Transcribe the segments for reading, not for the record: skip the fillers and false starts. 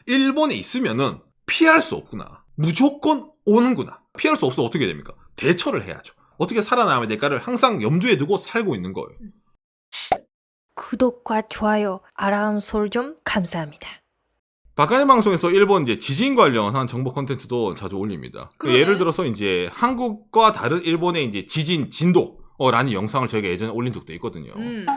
일본에 있으면은 피할 수 없구나. 무조건 오는구나. 피할 수 없어 어떻게 됩니까? 대처를 해야죠. 어떻게 살아남아야 될까를 항상 염두에 두고 살고 있는 거예요. 구독과 좋아요, 알람 설정 감사합니다. 박간의 방송에서 일본 이제 지진 관련한 정보 콘텐츠도 자주 올립니다. 그러네. 예를 들어서 이제 한국과 다른 일본의 이제 지진 진도라는 영상을 저희가 예전에 올린 적도 있거든요.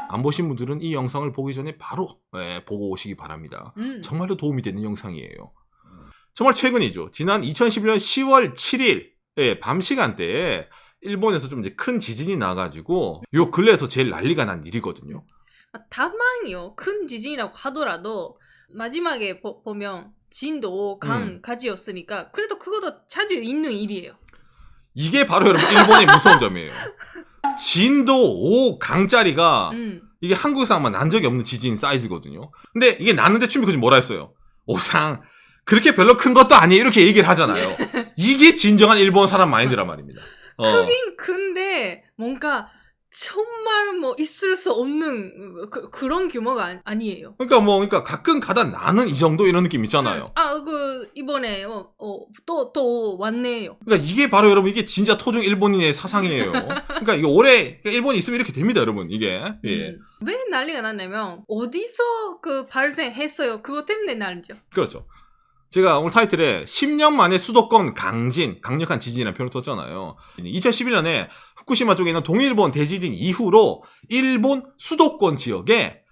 안 보신 분들은 이 영상을 보기 전에 바로 보고 오시기 바랍니다. 정말로 도움이 되는 영상이에요. 정말 최근이죠. 지난 2011년 10월 7일 밤 시간대에 일본에서 좀 이제 큰 지진이 나가지고 요 근래에서 제일 난리가 난 일이거든요. 다만요, 큰 지진이라고 하더라도 마지막에 보면 진도 5강까지였으니까 그래도 그것도 자주 있는 일이에요. 이게 바로 여러분 일본의 무서운 점이에요. 진도 5강짜리가 이게 한국에서 아마 난 적이 없는 지진 사이즈거든요. 근데 이게 났는데 춤비코지 뭐라 했어요? 오상 그렇게 별로 큰 것도 아니에요. 이렇게 얘기를 하잖아요. 이게 진정한 일본 사람 마인드란 말입니다. 크긴 큰데 뭔가 정말 뭐 있을 수 없는 그런 규모가 아니에요. 그러니까 가끔 가다 나는 이 정도 이런 느낌 있잖아요. 이번에 또 왔네요. 그러니까 이게 바로 여러분 이게 진짜 토종 일본인의 사상이에요. 그러니까 이게 올해 일본이 있으면 이렇게 됩니다, 여러분. 이게. 예. 왜 난리가 났냐면 어디서 발생했어요? 그거 때문에 난리죠. 그렇죠. 제가 오늘 타이틀에 10년 만에 수도권 강력한 지진이라는 표현을 썼잖아요. 2011년에 후쿠시마 쪽에 있는 동일본 대지진 이후로 일본 수도권 지역에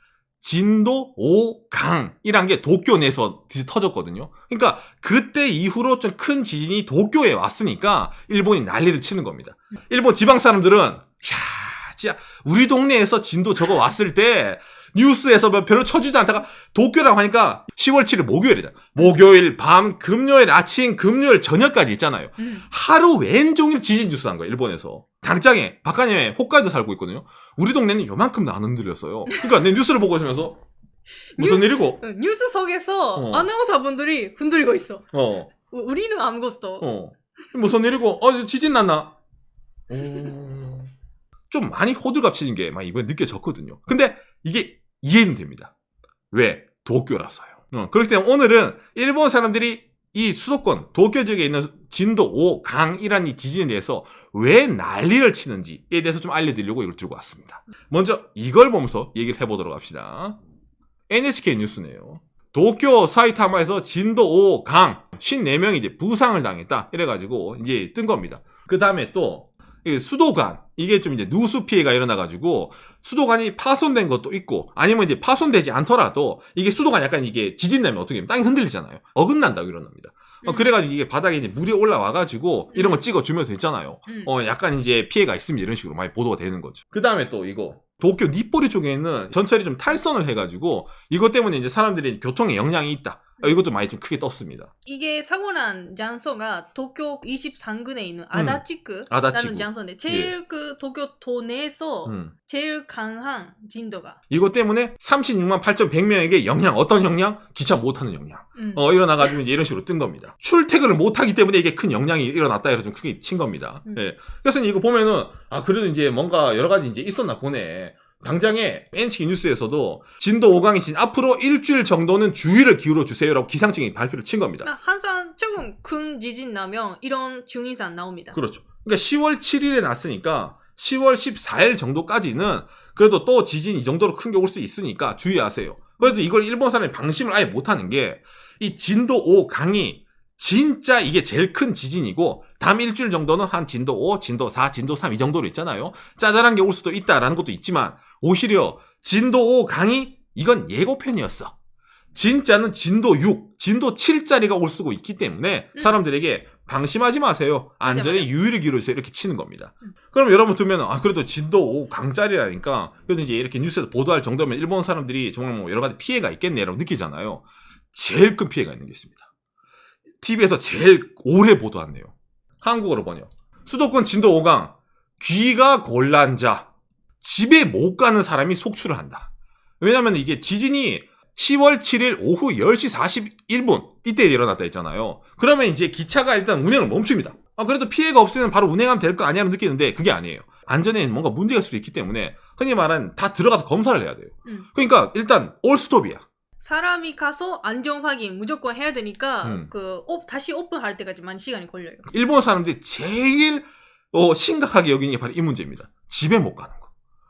진도 5강이란 게 도쿄 내에서 터졌거든요. 그러니까 그때 이후로 좀 큰 지진이 도쿄에 왔으니까 일본이 난리를 치는 겁니다. 일본 지방 사람들은 진짜 우리 동네에서 진도 저거 왔을 때 뉴스에서 별로 쳐주지도 않다가 도쿄라고 하니까 10월 7일 목요일이잖아. 목요일 밤, 금요일 아침, 금요일 저녁까지 있잖아요. 하루 왼종일 지진 뉴스 한 거예요, 일본에서. 당장에, 박간에 홋카이도 살고 있거든요. 우리 동네는 요만큼도 안 흔들렸어요. 그러니까 내 뉴스를 보고 있으면서 무슨 일이고? 뉴스 속에서 아나운서분들이 흔들리고 있어. 우리는 아무것도. 무슨 일이고? 지진 났나? 좀 많이 호들갑 치는 게 이번에 느껴졌거든요. 근데 이게 이해는 됩니다. 왜? 도쿄라서요. 그렇기 때문에 오늘은 일본 사람들이 이 수도권, 도쿄 지역에 있는 진도 5강이라는 이 지진에 대해서 왜 난리를 치는지에 대해서 좀 알려드리려고 이걸 들고 왔습니다. 먼저 이걸 보면서 얘기를 해보도록 합시다. NHK 뉴스네요. 도쿄 사이타마에서 진도 5강 54명이 이제 부상을 당했다. 이래가지고 이제 뜬 겁니다. 그 다음에 또 수도관, 이게 좀 이제 누수 피해가 일어나가지고 수도관이 파손된 것도 있고 아니면 이제 파손되지 않더라도 이게 수도관 약간 이게 지진 나면 어떻게 되면 땅이 흔들리잖아요. 어긋난다고 일어납니다. 그래가지고 이게 바닥에 이제 물이 올라와가지고 이런 거 찍어주면서 있잖아요. 약간 이제 피해가 있으면 이런 식으로 많이 보도가 되는 거죠. 그 다음에 또 이거 도쿄 니포리 쪽에 있는 전철이 좀 탈선을 해가지고 이것 때문에 이제 사람들이 교통에 영향이 있다. 이것도 많이 좀 크게 떴습니다. 이게 사고 난 장소가 도쿄 23군에 있는 아다치쿠라는 장소인데 제일 도쿄 도내에서 제일 강한 진도가 이것 때문에 36만 8,100명에게 어떤 영향? 기차 못 타는 영향. 일어나가지고 이제 이런 식으로 뜬 겁니다. 출퇴근을 못 하기 때문에 이게 큰 영향이 일어났다 해서 좀 크게 친 겁니다. 그래서 이거 보면은 그래도 이제 뭔가 여러 가지 이제 있었나 보네. 당장에 NHK 뉴스에서도 진도 5강이 앞으로 일주일 정도는 주의를 기울여 주세요라고 기상청이 발표를 친 겁니다. 항상 조금 큰 지진 나면 이런 주의사 나옵니다. 그렇죠. 그러니까 10월 7일에 났으니까 10월 14일 정도까지는 그래도 또 지진 이 정도로 큰 게 올 수 있으니까 주의하세요. 그래도 이걸 일본 사람이 방심을 아예 못하는 게 이 진도 5강이 진짜 이게 제일 큰 지진이고 다음 일주일 정도는 한 진도 5, 진도 4, 진도 3 이 정도로 있잖아요. 짜잘한 게 올 수도 있다라는 것도 있지만 오히려 진도 5강이 이건 예고편이었어. 진짜는 진도 6, 진도 7짜리가 올 수도 있기 때문에 사람들에게 방심하지 마세요. 안전에 맞아. 유의를 기울이세요. 이렇게 치는 겁니다. 그럼 여러분 들으면 그래도 진도 5강짜리라니까 그래도 이제 이렇게 뉴스에서 보도할 정도면 일본 사람들이 정말 뭐 여러 가지 피해가 있겠네라고 느끼잖아요. 제일 큰 피해가 있는 게 있습니다. TV에서 제일 오래 보도한 내용. 한국어로 번역. 수도권 진도 5강. 귀가 곤란자. 집에 못 가는 사람이 속출을 한다. 왜냐면 이게 지진이 10월 7일 오후 10시 41분 이때 일어났다 했잖아요. 그러면 이제 기차가 일단 운행을 멈춥니다. 그래도 피해가 없으면 바로 운행하면 될 거 아니냐고 느끼는데 그게 아니에요. 안전에 뭔가 문제가 있을 수 있기 때문에 흔히 말하는 다 들어가서 검사를 해야 돼요. 그러니까 일단 올 스톱이야. 사람이 가서 안전 확인 무조건 해야 되니까 다시 오픈할 때까지 많이 시간이 걸려요. 일본 사람들이 제일 심각하게 여기는 게 바로 이 문제입니다. 집에 못 가는 거.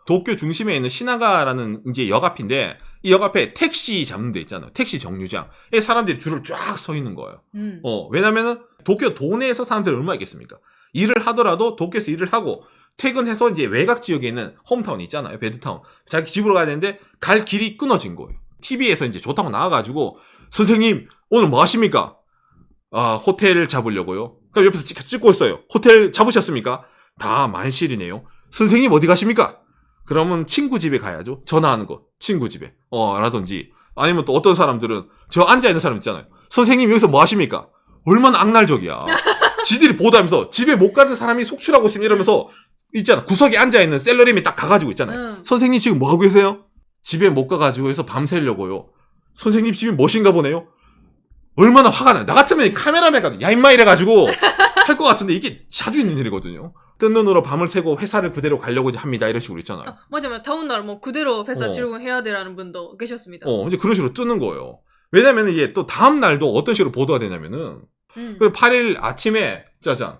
도쿄 중심에 있는 시나가라는 이제 역 앞인데 이 역 앞에 택시 잡는 데 있잖아요. 택시 정류장. 에 사람들이 줄을 쫙 서 있는 거예요. 왜냐면은 도쿄 도내에서 사람들이 얼마나 있겠습니까? 일을 하더라도 도쿄에서 일을 하고 퇴근해서 이제 외곽 지역에 있는 홈타운 있잖아요. 베드타운. 자기 집으로 가야 되는데 갈 길이 끊어진 거예요. TV에서 이제 좋다고 나와가지고 선생님 오늘 뭐 하십니까? 아 호텔 잡으려고요. 그럼 옆에서 찍고 있어요. 호텔 잡으셨습니까? 다 만실이네요. 선생님 어디 가십니까? 그러면 친구 집에 가야죠. 전화하는 거. 친구 집에. 라든지. 아니면 또 어떤 사람들은 저 앉아있는 사람 있잖아요. 선생님 여기서 뭐 하십니까? 얼마나 악날적이야. 지들이 보다면서 집에 못 가는 사람이 속출하고 있으면 이러면서 있잖아. 구석에 앉아있는 셀러리맨 딱 가가지고 있잖아요. 선생님 지금 뭐 하고 계세요? 집에 못 가가지고 해서 밤새려고요. 선생님 집이 멋인가 보네요. 얼마나 화가 나요. 나 같으면 카메라맨가 야 임마 이래가지고 할 것 같은데 이게 자주 있는 일이거든요. 뜬 눈으로 밤을 새고 회사를 그대로 가려고 합니다. 이런 식으로 있잖아요. 맞아요. 다음 날 뭐 그대로 회사 출근해야 되라는 분도 계셨습니다. 이제 그런 식으로 뜨는 거예요. 왜냐면 이게 또 다음 날도 어떤 식으로 보도가 되냐면은 8일 아침에 짜잔.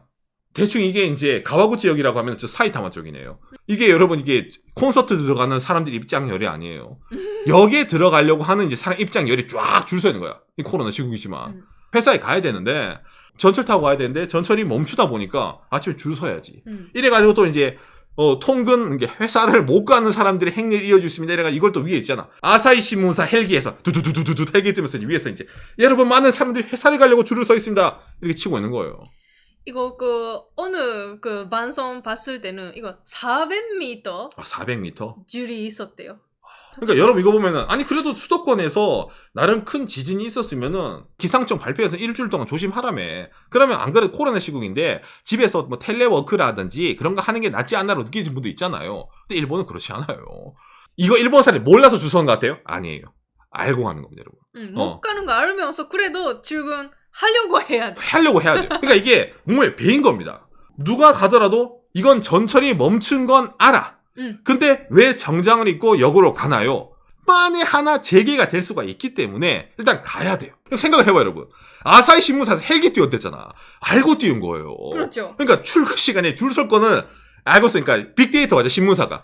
대충 이게 이제 가와구치역이라고 하면 저 사이타마 쪽이네요. 이게 여러분 이게 콘서트 들어가는 사람들 입장열이 아니에요. 역에 들어가려고 하는 이제 사람 입장열이 쫙 줄 서 있는 거야. 이 코로나 시국이지만. 회사에 가야 되는데 전철 타고 가야 되는데 전철이 멈추다 보니까 아침에 줄 서야지. 이래가지고 또 이제 통근 회사를 못 가는 사람들의 행렬이 이어질 수 있습니다. 이래가지고 이걸 또 위에 있잖아. 아사히 신문사 헬기에서 두두두두두 헬기 뜨면서 위에서 이제 여러분 많은 사람들이 회사를 가려고 줄을 서 있습니다. 이렇게 치고 있는 거예요. 이거 어느 방송 봤을 때는 이거 400m 400m? 줄이 있었대요. 그러니까 여러분 이거 보면은 아니 그래도 수도권에서 나름 큰 지진이 있었으면은 기상청 발표해서 일주일 동안 조심하라며. 그러면 안 그래도 코로나 시국인데 집에서 뭐 텔레워크라든지 그런 거 하는 게 낫지 않나로 느끼는 분도 있잖아요. 근데 일본은 그렇지 않아요. 이거 일본 사람이 몰라서 줄 서는 것 같아요? 아니에요. 알고 가는 겁니다, 여러분. 못 가는 거 알면서 그래도 출근 하려고 해야 돼. 하려고 해야 돼요. 그러니까 이게 몸에 배인 겁니다. 누가 가더라도 이건 전철이 멈춘 건 알아. 근데 왜 정장을 입고 역으로 가나요? 만에 하나 재개가 될 수가 있기 때문에 일단 가야 돼요. 생각을 해봐요, 여러분. 아사히 신문사에서 헬기 띄웠댔잖아. 알고 띄운 거예요. 그렇죠. 그러니까 출근 시간에 줄 설 거는 알고 쓰니까 빅데이터 가죠, 신문사가.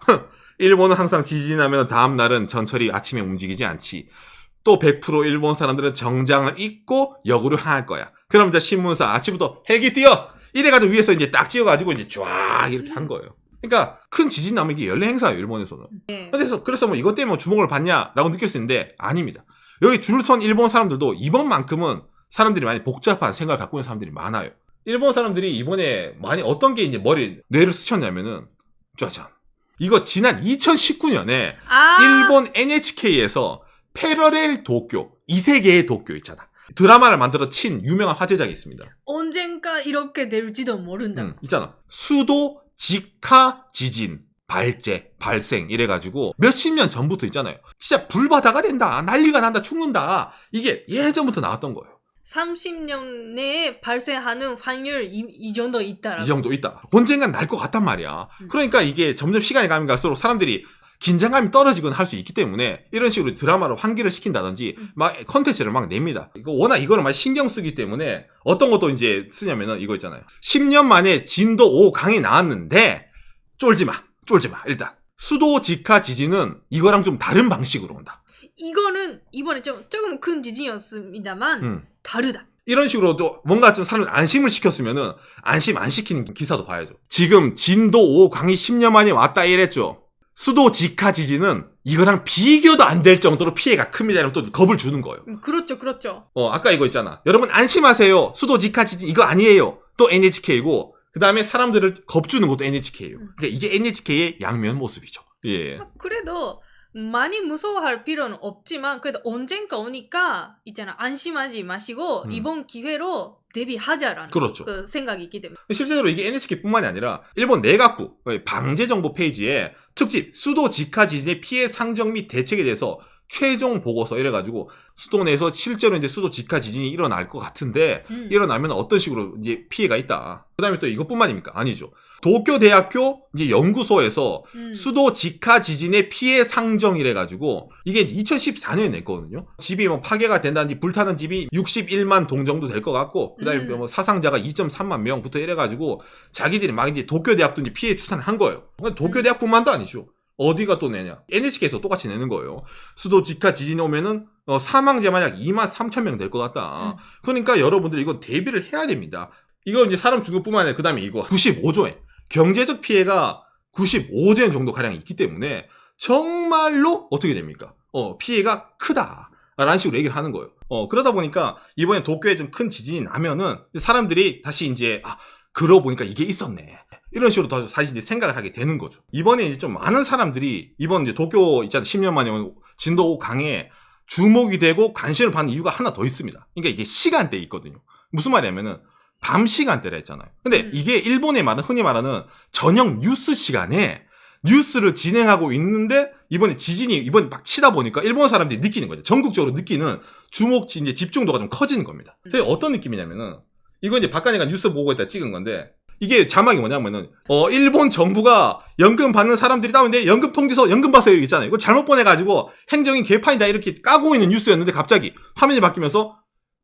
일본은 항상 지진이 나면 다음 날은 전철이 아침에 움직이지 않지. 또 100% 일본 사람들은 정장을 입고 역으로 향할 거야. 그럼 이제 신문사 아침부터 헬기 띄어! 이래가지고 위에서 이제 딱 찍어가지고 이제 쫙 이렇게 한 거예요. 그러니까 큰 지진 나면 이게 연례 행사예요, 일본에서는. 네. 그래서 뭐 이것 때문에 주목을 받냐라고 느낄 수 있는데 아닙니다. 여기 줄 선 일본 사람들도 이번만큼은 사람들이 많이 복잡한 생각을 갖고 있는 사람들이 많아요. 일본 사람들이 이번에 많이 어떤 게 이제 뇌를 스쳤냐면은 짜잔. 이거 지난 2019년에 일본 NHK에서 패러렐 도쿄, 이세계의 도쿄 있잖아. 드라마를 만들어 친 유명한 화제작이 있습니다. 언젠가 이렇게 될지도 모른다. 있잖아. 수도 직하 지진 발생 이래가지고 몇십 년 전부터 있잖아요. 진짜 불바다가 된다, 난리가 난다, 죽는다. 이게 예전부터 나왔던 거예요. 30년 내에 발생하는 확률 이 정도 있다라고. 이 정도 있다. 언젠간 날 것 같단 말이야. 그러니까 이게 점점 시간이 가면 갈수록 사람들이 긴장감이 떨어지거나 할 수 있기 때문에 이런 식으로 드라마로 환기를 시킨다든지 막 컨텐츠를 막 냅니다. 이거 워낙 이거를 많이 신경 쓰기 때문에 어떤 것도 이제 쓰냐면은 이거 있잖아요. 10년 만에 진도 5강이 나왔는데 쫄지 마. 일단 수도 직하 지진은 이거랑 좀 다른 방식으로 온다. 이거는 이번에 조금 큰 지진이었습니다만 다르다. 이런 식으로 또 뭔가 좀 사람을 안심을 시켰으면은 안심 안 시키는 기사도 봐야죠. 지금 진도 5강이 10년 만에 왔다 이랬죠. 수도 직하 지진은 이거랑 비교도 안 될 정도로 피해가 큽니다. 이러면 또 겁을 주는 거예요. 그렇죠. 아까 이거 있잖아. 여러분 안심하세요. 수도 직하 지진 이거 아니에요. 또 NHK고 그 다음에 사람들을 겁주는 것도 NHK예요. 그러니까 이게 NHK의 양면 모습이죠. 예. 그래도 많이 무서워할 필요는 없지만 그래도 언젠가 오니까 있잖아. 안심하지 마시고 이번 기회로 대비하자라는 그렇죠. 그 생각이 있기 때문에. 실제로 이게 NHK뿐만이 아니라 일본 내각부 방재정보 페이지에 특집 수도 직하 지진의 피해 상정 및 대책에 대해서 최종 보고서 이래가지고 수도권에서 실제로 이제 수도 직하 지진이 일어날 것 같은데 일어나면 어떤 식으로 이제 피해가 있다. 그다음에 또 이것뿐만입니까? 아니죠. 도쿄대학교 이제 연구소에서 수도 직하 지진의 피해 상정이래가지고 이게 2014년에 냈거든요. 집이 뭐 파괴가 된다든지 불타는 집이 61만 동 정도 될 것 같고 그다음에 뭐 사상자가 2.3만 명부터 이래가지고 자기들이 막 이제 도쿄대학도 이제 피해 추산을 한 거예요. 도쿄대학뿐만도 아니죠. 어디가 또 내냐? NHK에서 똑같이 내는 거예요. 수도 직하 지진이 오면은 사망자만 약 2만 3천 명 될 것 같다. 그러니까 여러분들 이건 대비를 해야 됩니다. 이거 이제 사람 죽을 뿐만 아니라 그 다음에 이거 95조엔 경제적 피해가 95조엔 정도 가량 있기 때문에 정말로 어떻게 됩니까? 피해가 크다. 라는 식으로 얘기를 하는 거예요. 그러다 보니까 이번에 도쿄에 좀 큰 지진이 나면은 사람들이 다시 이제 그러고 보니까 이게 있었네. 이런 식으로 더 사실 이제 생각을 하게 되는 거죠. 이번에 이제 좀 많은 사람들이 이번 이제 도쿄 있잖아요. 10년 만에 온 진도 강에 주목이 되고 관심을 받는 이유가 하나 더 있습니다. 그러니까 이게 시간대에 있거든요. 무슨 말이냐면은 밤 시간대라 했잖아요. 근데 이게 일본의 말은 흔히 말하는 저녁 뉴스 시간에 뉴스를 진행하고 있는데 이번에 지진이 이번 막 치다 보니까 일본 사람들이 느끼는 거죠. 전국적으로 느끼는 주목 이제 집중도가 좀 커지는 겁니다. 그래서 어떤 느낌이냐면은 이거 이제 박간이가 뉴스 보고 있다 찍은 건데 이게 자막이 뭐냐면은 일본 정부가 연금 받는 사람들이 나오는데 연금 통지서 연금 받으세요 있잖아요. 이거 잘못 보내가지고 행정인 개판이다 이렇게 까고 있는 뉴스였는데 갑자기 화면이 바뀌면서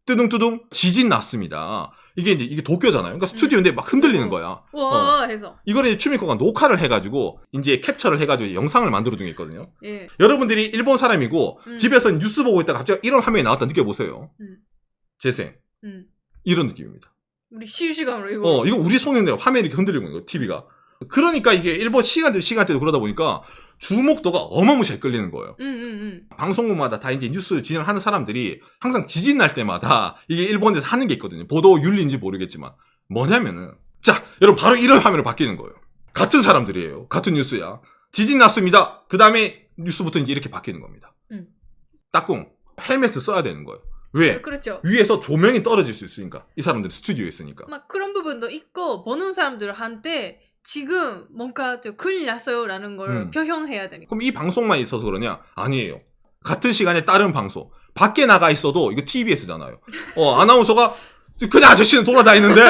뜨둥뜨둥 지진 났습니다. 이게 도쿄잖아요. 그러니까 스튜디오인데 막 흔들리는 거야. 와 해서 이거를 이제 추미코가 녹화를 해가지고 이제 캡처를 해가지고 영상을 만들어 둔 게 있거든요. 예. 여러분들이 일본 사람이고 집에서 뉴스 보고 있다가 갑자기 이런 화면이 나왔다 느껴보세요. 재생. 이런 느낌입니다. 우리 실시간으로 이거 이거 우리 손에 화면이 이렇게 흔들리고 있는 거예요. TV가. 그러니까 이게 일본 시간대로 그러다 보니까 주목도가 어마무시하게 끌리는 거예요. 방송국마다 다 이제 뉴스 진행하는 사람들이 항상 지진 날 때마다 이게 일본에서 하는 게 있거든요. 보도 윤리인지 모르겠지만 뭐냐면은 자 여러분 바로 이런 화면으로 바뀌는 거예요. 같은 사람들이에요. 같은 뉴스야. 지진 났습니다. 그 다음에 뉴스부터 이제 이렇게 바뀌는 겁니다. 따꿍 헬멧을 써야 되는 거예요. 왜? 그렇죠. 위에서 조명이 떨어질 수 있으니까. 이 사람들이 스튜디오에 있으니까. 막 그런 부분도 있고 보는 사람들한테 지금 뭔가 큰일 났어요라는 걸 표현해야 되니까. 그럼 이 방송만 있어서 그러냐? 아니에요. 같은 시간에 다른 방송. 밖에 나가 있어도 이거 TBS잖아요. 아나운서가 그냥 아저씨는 돌아다니는데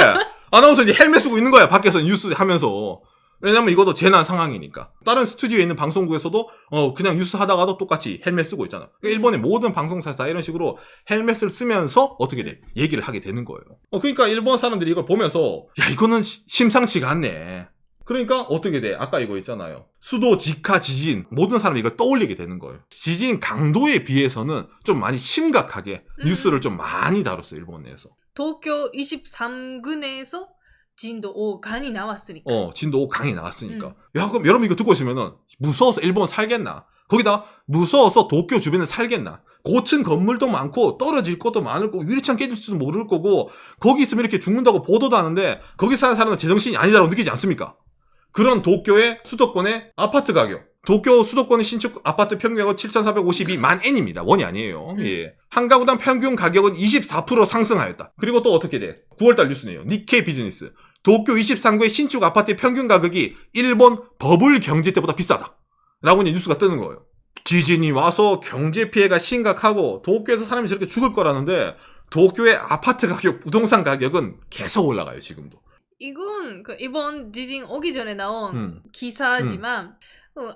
아나운서 이제 헬멧 쓰고 있는 거야. 밖에서 뉴스 하면서. 왜냐면 이것도 재난 상황이니까. 다른 스튜디오에 있는 방송국에서도 그냥 뉴스 하다가도 똑같이 헬멧 쓰고 있잖아. 그러니까 일본의 모든 방송사에서 이런 식으로 헬멧을 쓰면서 어떻게 돼? 얘기를 하게 되는 거예요. 그러니까 일본 사람들이 이걸 보면서 야 이거는 심상치가 않네. 그러니까 어떻게 돼? 아까 이거 있잖아요. 수도 직하 지진. 모든 사람이 이걸 떠올리게 되는 거예요. 지진 강도에 비해서는 좀 많이 심각하게 뉴스를 좀 많이 다뤘어요. 일본 내에서. 도쿄 23군에서 진도 5강이 나왔으니까. 진도 5강이 나왔으니까. 야, 그럼 여러분 이거 듣고 있으면은 무서워서 일본 살겠나? 거기다 무서워서 도쿄 주변에 살겠나? 고층 건물도 많고 떨어질 것도 많을 거고 유리창 깨질지도 모를 거고 거기 있으면 이렇게 죽는다고 보도도 하는데 거기 사는 사람은 제정신이 아니다라고 느끼지 않습니까? 그런 도쿄의 수도권의 아파트 가격. 도쿄 수도권의 신축 아파트 평균 가격 7,452만 엔입니다. 원이 아니에요. 예. 한 가구당 평균 가격은 24% 상승하였다. 그리고 또 어떻게 돼? 9월달 뉴스네요. 니케이 비즈니스. 도쿄 23구의 신축 아파트의 평균 가격이 일본 버블 경제 때보다 비싸다. 라고 이제 뉴스가 뜨는 거예요. 지진이 와서 경제 피해가 심각하고 도쿄에서 사람이 저렇게 죽을 거라는데 도쿄의 아파트 가격, 부동산 가격은 계속 올라가요, 지금도. 이건 이번 지진 오기 전에 나온 기사지만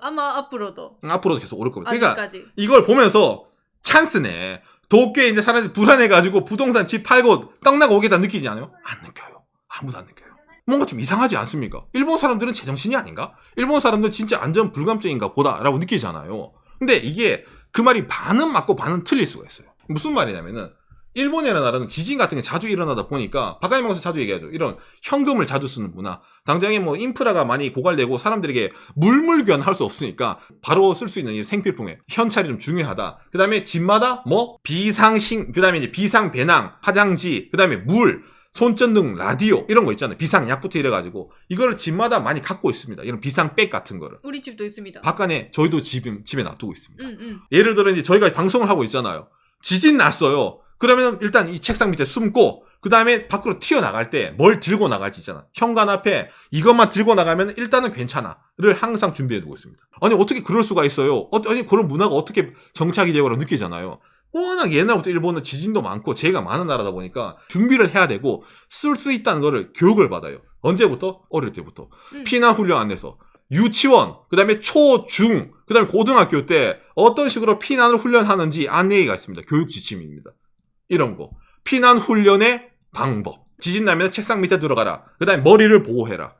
아마 앞으로도 계속 오를 겁니다. 아직까지. 그러니까 이걸 보면서 찬스네. 도쿄에 이제 사람들이 불안해가지고 부동산 집 팔고 떡나고 오겠다 느끼지 않아요? 안 느껴요. 아무도 안 느껴요. 뭔가 좀 이상하지 않습니까? 일본 사람들은 제정신이 아닌가? 일본 사람들은 진짜 안전 불감증인가 보다라고 느끼잖아요. 근데 이게 그 말이 반은 맞고 반은 틀릴 수가 있어요. 무슨 말이냐면은 일본이라는 나라는 지진 같은 게 자주 일어나다 보니까 박가희 방에서 자주 얘기하죠. 이런 현금을 자주 쓰는 문화. 당장에 뭐 인프라가 많이 고갈되고 사람들에게 물물교환 할 수 없으니까 바로 쓸 수 있는 이 생필품에 현찰이 좀 중요하다. 그 다음에 집마다 뭐 그 다음에 이제 비상 배낭, 화장지, 그 다음에 물, 손전등, 라디오 이런 거 있잖아요. 비상약부터 이래가지고 이거를 집마다 많이 갖고 있습니다. 이런 비상백 같은 거를. 우리 집도 있습니다. 박간에 저희도 집에 놔두고 있습니다. 예를 들어 이제 저희가 방송을 하고 있잖아요. 지진 났어요. 그러면 일단 이 책상 밑에 숨고 그 다음에 밖으로 튀어나갈 때 뭘 들고 나갈지 있잖아. 현관 앞에 이것만 들고 나가면 일단은 괜찮아. 항상 준비해두고 있습니다. 아니 어떻게 그럴 수가 있어요? 아니 그런 문화가 어떻게 정착이 되고 느끼잖아요. 워낙 옛날부터 일본은 지진도 많고 재해가 많은 나라다 보니까 준비를 해야 되고 쓸 수 있다는 거를 교육을 받아요. 언제부터? 어릴 때부터. 피난 훈련 안에서 유치원, 그 다음에 초, 중, 그 다음에 고등학교 때 어떤 식으로 피난을 훈련하는지 안내가 있습니다. 교육 지침입니다. 이런 거. 피난 훈련의 방법. 지진 나면 책상 밑에 들어가라. 그 다음에 머리를 보호해라.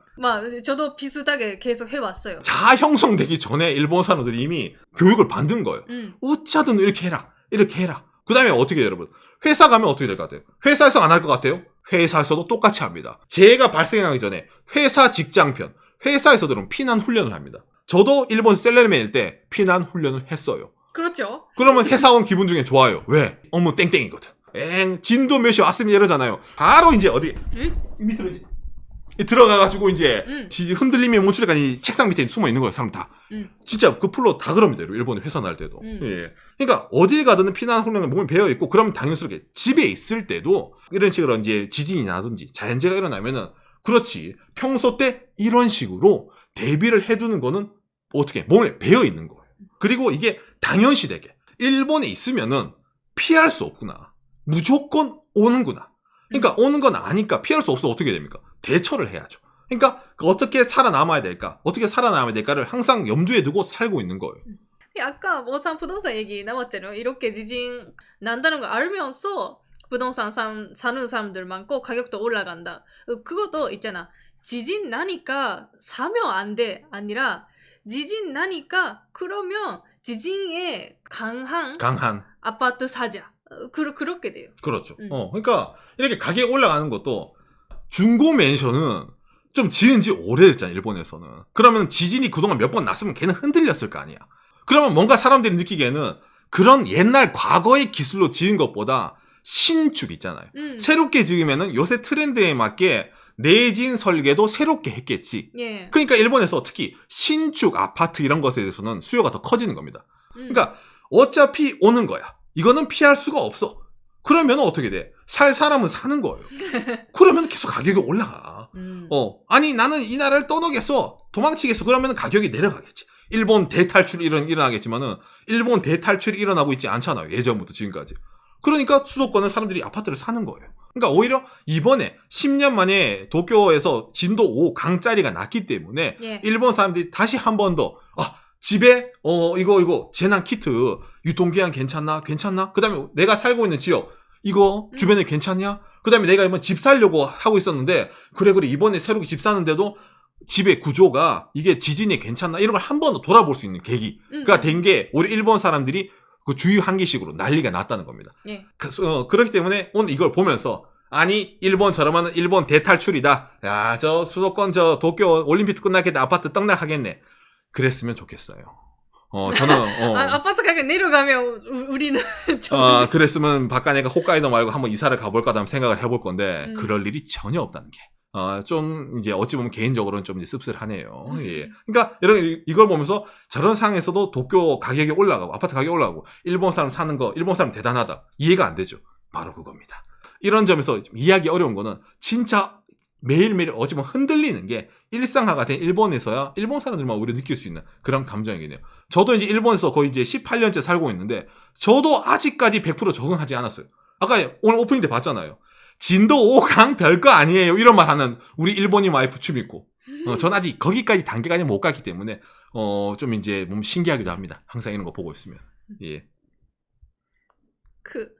저도 비슷하게 계속 해왔어요. 자아 형성되기 전에 일본 사람들이 이미 교육을 받은 거예요. 어찌하든 이렇게 해라. 이렇게 해라. 그 다음에 어떻게 해요, 여러분? 회사 가면 어떻게 될 것 같아요? 회사에서 안 할 것 같아요? 회사에서도 똑같이 합니다. 재해가 발생하기 전에 회사 직장편, 회사에서들은 피난 훈련을 합니다. 저도 일본 셀러리맨일 때 피난 훈련을 했어요. 그렇죠. 그러면 회사원 기분 중에 좋아요. 왜? 업무 땡땡이거든. 진도 몇이 왔으면 이러잖아요. 바로 이제 어디? 밑으로 이제 들어가가지고 이제 흔들림이 멈추니까 이 책상 밑에 숨어 있는 거예요, 사람 다. 진짜 그 풀로 다 그럽니다, 일본에 회사 날 때도. 예. 그러니까 어딜 가든 피난 훈련에 몸이 배어 있고, 그럼 당연스럽게 집에 있을 때도 이런 식으로 이제 지진이 나든지 자연재해가 일어나면은 그렇지. 평소 때 이런 식으로 대비를 해두는 거는 어떻게 몸에 배어 있는 거예요. 그리고 이게 당연시되게 일본에 있으면은 피할 수 없구나. 무조건 오는구나. 그러니까 오는 건 아니까 피할 수 없어 어떻게 됩니까? 대처를 해야죠. 그러니까 어떻게 살아남아야 될까? 어떻게 살아남아야 될까를 항상 염두에 두고 살고 있는 거예요. 아까 모산 부동산 얘기 나왔잖아요. 이렇게 지진 난다는 걸 알면서 부동산 사는 사람들 많고 가격도 올라간다. 그것도 있잖아. 지진 나니까 사면 안 돼. 아니라 지진 나니까 그러면 지진에 강한 아파트 사자. 그렇게 돼요. 그렇죠. 그러니까 이렇게 가격이 올라가는 것도 중고 맨션은 좀 지은 지 오래됐잖아요, 일본에서는. 그러면 지진이 그동안 몇 번 났으면 걔는 흔들렸을 거 아니야. 그러면 뭔가 사람들이 느끼기에는 그런 옛날 과거의 기술로 지은 것보다 신축 있잖아요. 새롭게 지으면은 요새 트렌드에 맞게 내진 설계도 새롭게 했겠지. 예. 그러니까 일본에서 특히 신축 아파트 이런 것에 대해서는 수요가 더 커지는 겁니다. 그러니까 어차피 오는 거야. 이거는 피할 수가 없어. 그러면 어떻게 돼? 살 사람은 사는 거예요. 그러면 계속 가격이 올라가. 아니 나는 이 나라를 떠나겠어. 도망치겠어. 그러면 가격이 내려가겠지. 일본 대탈출이 일어나겠지만은 일본 대탈출이 일어나고 있지 않잖아요. 예전부터 지금까지. 그러니까 수도권은 사람들이 아파트를 사는 거예요. 그러니까 오히려 이번에 10년 만에 도쿄에서 진도 5 강짜리가 났기 때문에 예. 일본 사람들이 다시 한 번 더 집에 이거 재난 키트 유통기한 괜찮나? 그 다음에 내가 살고 있는 지역 이거 주변에 괜찮냐? 그 다음에 내가 이번 집 살려고 하고 있었는데 그래 이번에 새롭게 집 사는데도 집의 구조가 이게 지진이 괜찮나? 이런 걸 한 번 더 돌아볼 수 있는 계기가 된 게 우리 일본 사람들이 그 주유 한기식으로 난리가 났다는 겁니다. 예. 그렇기 때문에 오늘 이걸 보면서 아니 일본처럼 하는 일본 대탈출이다. 야, 저 수도권 저 도쿄 올림픽 끝나겠다. 아파트 떡락하겠네. 그랬으면 좋겠어요. 저는 아파트 가격 내려가면 우리는 그랬으면 바깥에가 홋카이도 말고 한번 이사를 가볼까 한번 생각을 해볼 건데 그럴 일이 전혀 없다는 게. 좀 이제 어찌 보면 개인적으로는 좀 이제 씁쓸하네요. 예. 그러니까 이걸 보면서 저런 상황에서도 도쿄 가격이 올라가고 아파트 가격이 올라가고 일본 사람 사는 거 일본 사람 대단하다 이해가 안 되죠. 바로 그겁니다. 이런 점에서 좀 이해하기 어려운 거는 진짜 매일매일 어찌 보면 흔들리는 게 일상화가 된 일본에서야 일본 사람들만 우리가 느낄 수 있는 그런 감정이네요. 저도 이제 일본에서 거의 이제 18년째 살고 있는데 저도 아직까지 100% 적응하지 않았어요. 아까 오늘 오프닝 때 봤잖아요. 진도 5강 별거 아니에요. 이런 말 하는 우리 일본인 와이프 춤 있고. 전 아직 거기까지 단계까지 못 갔기 때문에 좀 이제 몸 신기하기도 합니다. 항상 이런 거 보고 있으면. 예. 끝.